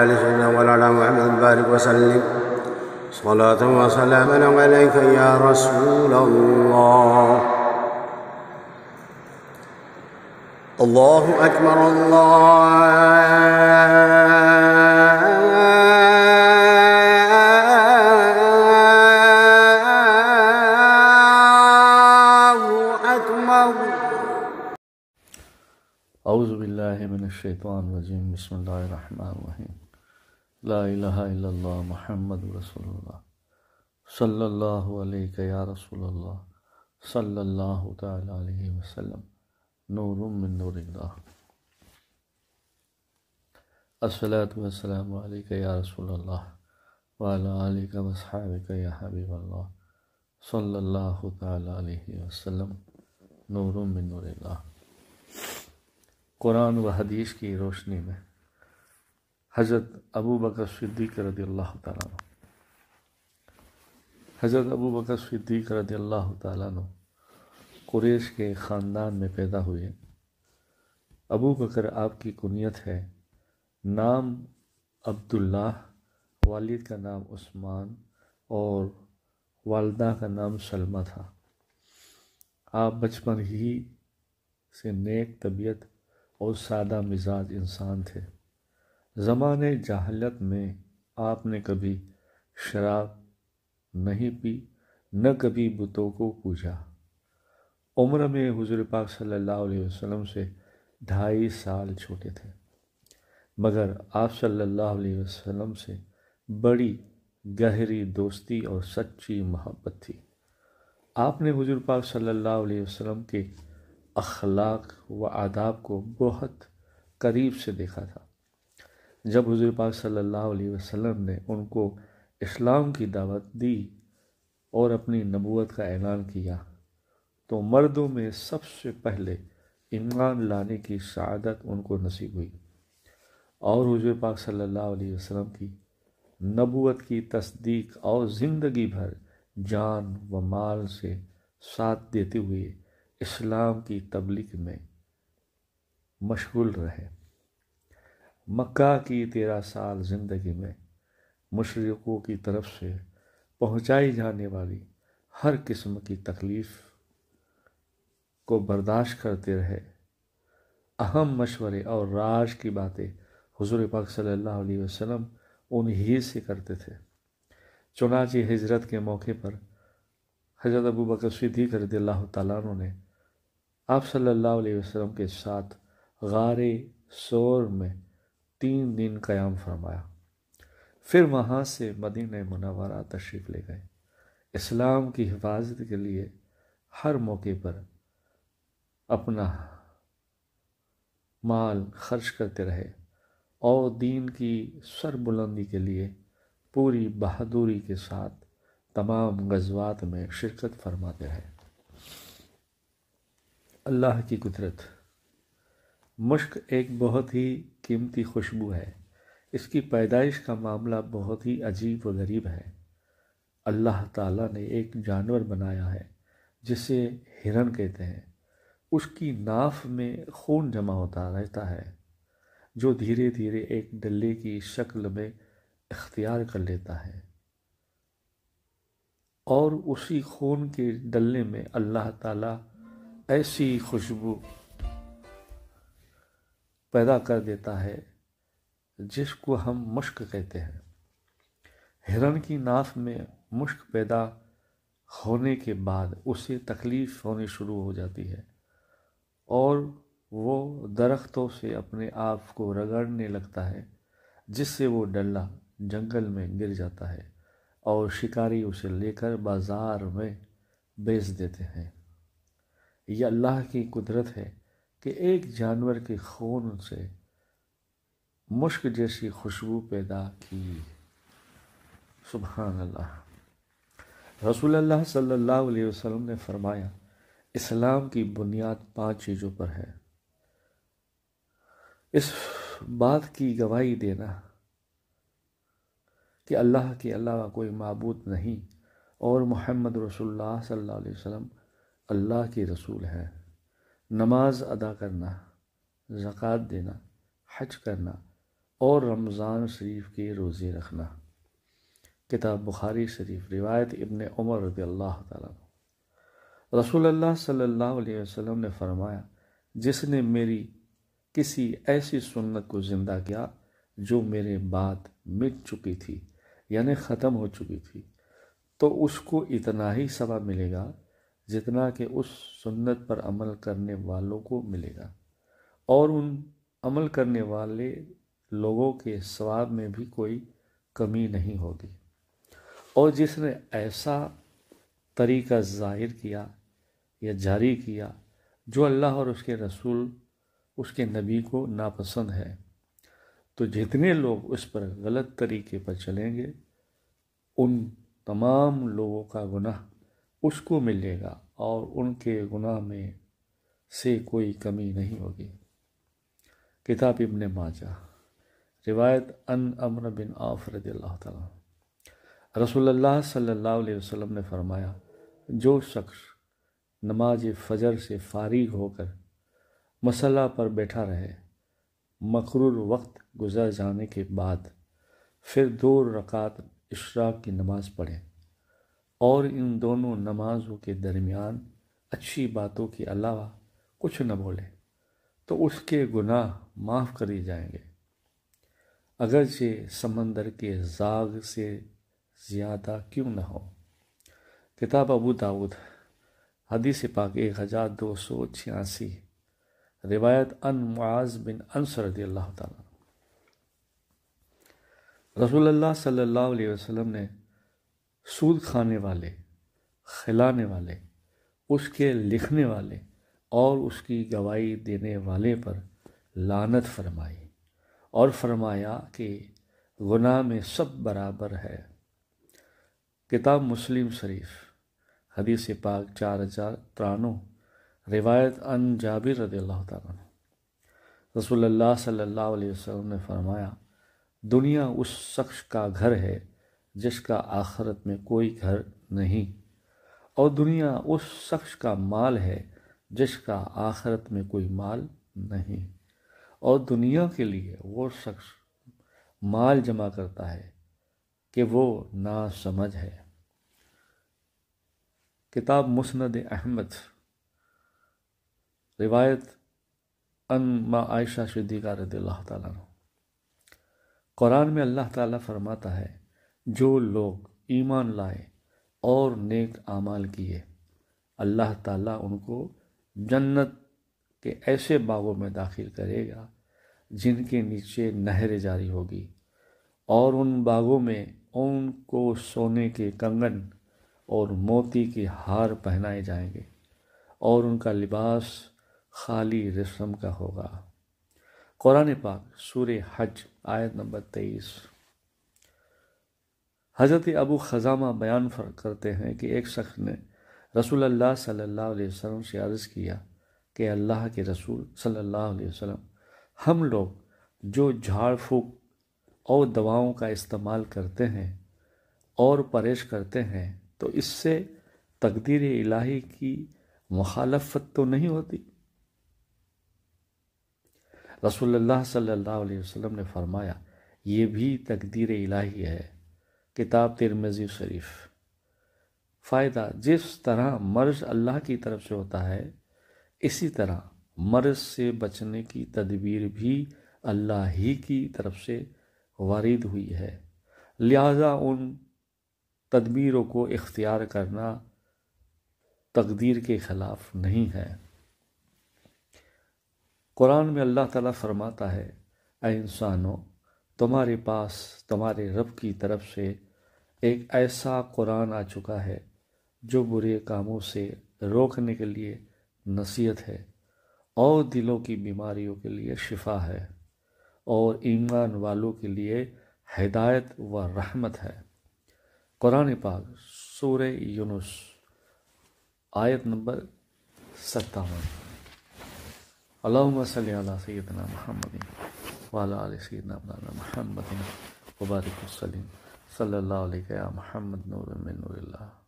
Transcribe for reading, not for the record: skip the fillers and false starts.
آل سيدنا مولانا محمد بارك وسلم صلاة وسلاما عليك يا رسول الله. الله أكبر اعوذ باللہ من الشیطان الرجیم. بسم اللہ الرحمن الرحیم. لا الہ الا اللہ محمد رسول اللہ صلی اللہ علیہ یا رسول اللہ صلی اللہ تعالی علیہ وسلم. نور من نور اللہ. الصلاۃ والسلام علیک یا رسول اللہ وعلی آلک واصحابک یا حبیب اللہ صلی اللہ تعالی علیہ وسلم. نور من نور اللہ. قرآن و حدیث کی روشنی میں حضرت ابو بکر صدیق رضی اللہ تعالیٰ عنہ قریش کے خاندان میں پیدا ہوئے. ابو بکر آپ کی کنیت ہے. نام عبداللہ، والد کا نام عثمان اور والدہ کا نام سلمہ تھا. آپ بچپن ہی سے نیک طبیعت اور سادہ مزاج انسان تھے. زمانے جاہلیت میں آپ نے کبھی شراب نہیں پی، نہ کبھی بتوں کو پوجا. عمر میں حضور پاک صلی اللہ علیہ وسلم سے 2.5 سال چھوٹے تھے، مگر آپ صلی اللہ علیہ وسلم سے بڑی گہری دوستی اور سچی محبت تھی. آپ نے حضور پاک صلی اللہ علیہ وسلم کے اخلاق و آداب کو بہت قریب سے دیکھا تھا. جب حضور پاک صلی اللہ علیہ وسلم نے ان کو اسلام کی دعوت دی اور اپنی نبوت کا اعلان کیا تو مردوں میں سب سے پہلے ایمان لانے کی سعادت ان کو نصیب ہوئی، اور حضور پاک صلی اللہ علیہ وسلم کی نبوت کی تصدیق اور زندگی بھر جان و مال سے ساتھ دیتے ہوئے اسلام کی تبلیغ میں مشغول رہے. مکہ کی 13 سال زندگی میں مشرکوں کی طرف سے پہنچائی جانے والی ہر قسم کی تکلیف کو برداشت کرتے رہے. اہم مشورے اور راز کی باتیں حضور پاک صلی اللہ علیہ وسلم انہی سے کرتے تھے. چنانچہ ہجرت کے موقع پر حضرت ابو بکر صدیق رضی اللہ تعالیٰ عنہ نے آپ صلی اللہ علیہ وسلم کے ساتھ غار ثور میں 3 دن قیام فرمایا. پھر وہاں سے مدینہ منورہ تشریف لے گئے. اسلام کی حفاظت کے لیے ہر موقع پر اپنا مال خرچ کرتے رہے اور دین کی سربلندی کے لیے پوری بہادری کے ساتھ تمام غزوات میں شرکت فرماتے رہے. اللہ کی قدرت. مشک ایک بہت ہی قیمتی خوشبو ہے. اس کی پیدائش کا معاملہ بہت ہی عجیب و غریب ہے. اللہ تعالیٰ نے ایک جانور بنایا ہے جسے ہرن کہتے ہیں. اس کی ناف میں خون جمع ہوتا رہتا ہے جو دھیرے دھیرے ایک ڈلے کی شکل میں اختیار کر لیتا ہے، اور اسی خون کے ڈلے میں اللہ تعالیٰ ایسی خوشبو پیدا کر دیتا ہے جس کو ہم مشک کہتے ہیں. ہرن کی ناف میں مشک پیدا ہونے کے بعد اسے تکلیف ہونی شروع ہو جاتی ہے اور وہ درختوں سے اپنے آپ کو رگڑنے لگتا ہے، جس سے وہ ڈلہ جنگل میں گر جاتا ہے اور شکاری اسے لے کر بازار میں بیچ دیتے ہیں. یہ اللہ کی قدرت ہے کہ ایک جانور کے خون سے مشک جیسی خوشبو پیدا کی. سبحان اللہ. رسول اللہ صلی اللہ علیہ وسلم نے فرمایا، اسلام کی بنیاد 5 چیزوں پر ہے. اس بات کی گواہی دینا کہ اللہ کے علاوہ کوئی معبود نہیں اور محمد رسول اللہ صلی اللہ علیہ وسلم اللہ کے رسول ہیں. نماز ادا کرنا، زکوٰۃ دینا، حج کرنا اور رمضان شریف کے روزے رکھنا۔ کتاب بخاری شریف، روایت ابن عمر رضی اللہ تعالیٰ عنہ۔ رسول اللہ صلی اللہ علیہ وسلم نے فرمایا، جس نے میری کسی ایسی سنت کو زندہ کیا جو میرے بعد مٹ چکی تھی، یعنی ختم ہو چکی تھی، تو اس کو اتنا ہی ثواب ملے گا جتنا کہ اس سنت پر عمل کرنے والوں کو ملے گا، اور ان عمل کرنے والے لوگوں کے ثواب میں بھی کوئی کمی نہیں ہوگی۔ اور جس نے ایسا طریقہ ظاہر کیا یا جاری کیا جو اللہ اور اس کے رسول، اس کے نبی کو ناپسند ہے، تو جتنے لوگ اس پر غلط طریقے پر چلیں گے ان تمام لوگوں کا گناہ اس کو ملے گا اور ان کے گناہ میں سے کوئی کمی نہیں ہوگی۔ کتاب ابن ماجہ، روایت ان عمرو بن عوف رضی اللہ تعالیٰ عنہ۔ رسول اللہ صلی اللہ علیہ وسلم نے فرمایا، جو شخص نماز فجر سے فارغ ہو کر مصلی پر بیٹھا رہے، مقرر وقت گزر جانے کے بعد پھر 2 رکعت اشراق کی نماز پڑھے اور ان دونوں نمازوں کے درمیان اچھی باتوں کے علاوہ کچھ نہ بولے، تو اس کے گناہ معاف کر دیے جائیں گے، اگرچہ سمندر کے زاغ سے زیادہ کیوں نہ ہو۔ کتاب ابو داؤد، حدیث پاک 1286، روایت ان معاذ بن انس رضی اللہ تعالیٰ۔ رسول اللہ صلی اللہ علیہ وسلم نے سود کھانے والے، کھلانے والے، اس کے لکھنے والے اور اس کی گواہی دینے والے پر لعنت فرمائی اور فرمایا کہ گناہ میں سب برابر ہے۔ کتاب مسلم شریف، حدیث پاک 4093، روایت ان جابر رضی اللہ تعالیٰ عنہ۔ رسول اللہ صلی اللہ علیہ وسلم نے فرمایا، دنیا اس شخص کا گھر ہے جس کا آخرت میں کوئی گھر نہیں، اور دنیا اس شخص کا مال ہے جس کا آخرت میں کوئی مال نہیں، اور دنیا کے لیے وہ شخص مال جمع کرتا ہے کہ وہ ناسمجھ ہے۔ کتاب مسند احمد، روایت ان ما عائشہ صدیقہ رضی اللہ تعالیٰ عنہ۔ قرآن میں اللہ تعالیٰ فرماتا ہے، جو لوگ ایمان لائے اور نیک اعمال کیے، اللہ تعالیٰ ان کو جنت کے ایسے باغوں میں داخل کرے گا جن کے نیچے نہریں جاری ہوگی، اور ان باغوں میں ان کو سونے کے کنگن اور موتی کے ہار پہنائے جائیں گے، اور ان کا لباس خالی ریشم کا ہوگا۔ قرآن پاک، سورہ حج، آیت نمبر 23۔ حضرت ابو خزامہ بیان کرتے ہیں کہ ایک شخص نے رسول اللہ صلی اللہ علیہ وسلم سے عرض کیا کہ اللہ کے رسول صلی اللہ علیہ وسلم، ہم لوگ جو جھاڑ پھونک اور دواؤں کا استعمال کرتے ہیں اور پرہیز کرتے ہیں، تو اس سے تقدیر الہی کی مخالفت تو نہیں ہوتی؟ رسول اللہ صلی اللہ علیہ وسلم نے فرمایا، یہ بھی تقدیر الہی ہے۔ کتاب ترمذی شریف۔ فائدہ، جس طرح مرض اللہ کی طرف سے ہوتا ہے، اسی طرح مرض سے بچنے کی تدبیر بھی اللہ ہی کی طرف سے وارد ہوئی ہے، لہذا ان تدبیروں کو اختیار کرنا تقدیر کے خلاف نہیں ہے۔ قرآن میں اللہ تعالیٰ فرماتا ہے، اے انسانوں، تمہارے پاس تمہارے رب کی طرف سے ایک ایسا قرآن آ چکا ہے جو برے کاموں سے روکنے کے لیے نصیحت ہے اور دلوں کی بیماریوں کے لیے شفا ہے اور ایمان والوں کے لیے ہدایت و رحمت ہے۔ قرآن پاک، سورہ یونس، آیت نمبر 57۔ اللہم صلی علی سیدنا محمد وعلی آل سیدنا محمد وبارک وسلم، صلی اللہ علیہ یا محمد نور من نور اللہ۔